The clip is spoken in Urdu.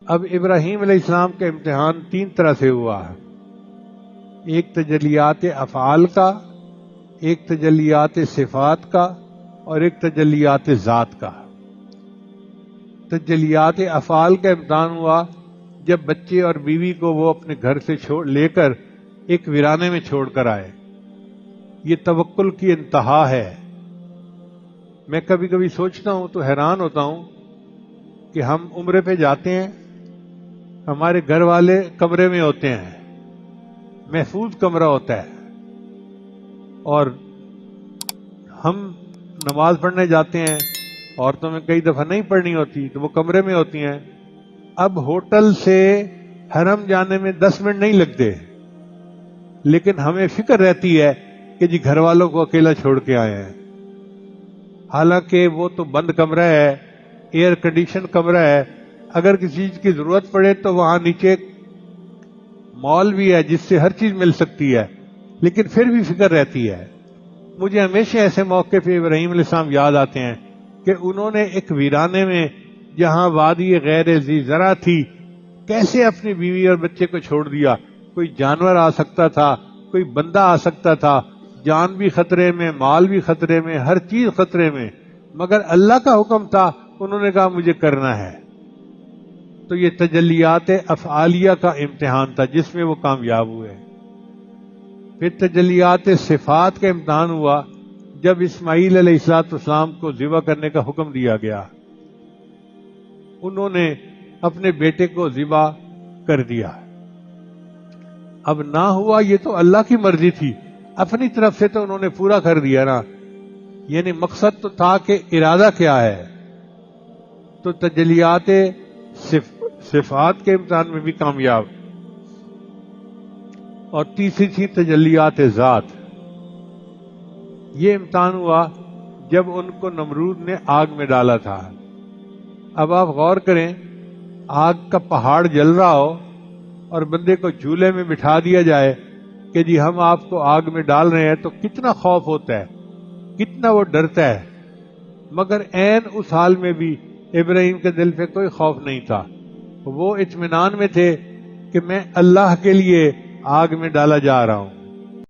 اب ابراہیم علیہ السلام کا امتحان تین طرح سے ہوا ہے، ایک تجلیات افعال کا، ایک تجلیات صفات کا، اور ایک تجلیات ذات کا۔ تجلیات افعال کا امتحان ہوا جب بچے اور بیوی کو وہ اپنے گھر سے لے کر ایک ویرانے میں چھوڑ کر آئے۔ یہ توکل کی انتہا ہے۔ میں کبھی کبھی سوچتا ہوں تو حیران ہوتا ہوں کہ ہم عمرے پہ جاتے ہیں، ہمارے گھر والے کمرے میں ہوتے ہیں، محفوظ کمرہ ہوتا ہے، اور ہم نماز پڑھنے جاتے ہیں، عورتوں میں کئی دفعہ نہیں پڑھنی ہوتی تو وہ کمرے میں ہوتی ہیں۔ اب ہوٹل سے حرم جانے میں 10 منٹ نہیں لگتے، لیکن ہمیں فکر رہتی ہے کہ جی گھر والوں کو اکیلا چھوڑ کے آئے ہیں، حالانکہ وہ تو بند کمرہ ہے، ایئر کنڈیشن کمرہ ہے، اگر کسی چیز کی ضرورت پڑے تو وہاں نیچے مال بھی ہے جس سے ہر چیز مل سکتی ہے، لیکن پھر بھی فکر رہتی ہے۔ مجھے ہمیشہ ایسے موقع پہ ابراہیم علیہ السلام یاد آتے ہیں کہ انہوں نے ایک ویرانے میں جہاں وادی غیر ذی زرع تھی، کیسے اپنی بیوی اور بچے کو چھوڑ دیا۔ کوئی جانور آ سکتا تھا، کوئی بندہ آ سکتا تھا، جان بھی خطرے میں، مال بھی خطرے میں، ہر چیز خطرے میں، مگر اللہ کا حکم تھا، انہوں نے کہا مجھے کرنا ہے۔ تو یہ تجلیات افعالیہ کا امتحان تھا جس میں وہ کامیاب ہوئے۔ پھر تجلیات صفات کا امتحان ہوا جب اسماعیل علیہ السلام کو ذبح کرنے کا حکم دیا گیا، انہوں نے اپنے بیٹے کو ذبح کر دیا۔ اب نہ ہوا یہ تو اللہ کی مرضی تھی، اپنی طرف سے تو انہوں نے پورا کر دیا نا، یعنی مقصد تو تھا کہ ارادہ کیا ہے۔ تو تجلیات صفات کے امتحان میں بھی کامیاب۔ اور تیسری تھی تجلیات ذات۔ یہ امتحان ہوا جب ان کو نمرود نے آگ میں ڈالا تھا۔ اب آپ غور کریں، آگ کا پہاڑ جل رہا ہو اور بندے کو جھولے میں بٹھا دیا جائے کہ جی ہم آپ کو آگ میں ڈال رہے ہیں، تو کتنا خوف ہوتا ہے، کتنا وہ ڈرتا ہے۔ مگر عین اس حال میں بھی ابراہیم کے دل پہ کوئی خوف نہیں تھا، وہ اطمینان میں تھے کہ میں اللہ کے لیے آگ میں ڈالا جا رہا ہوں۔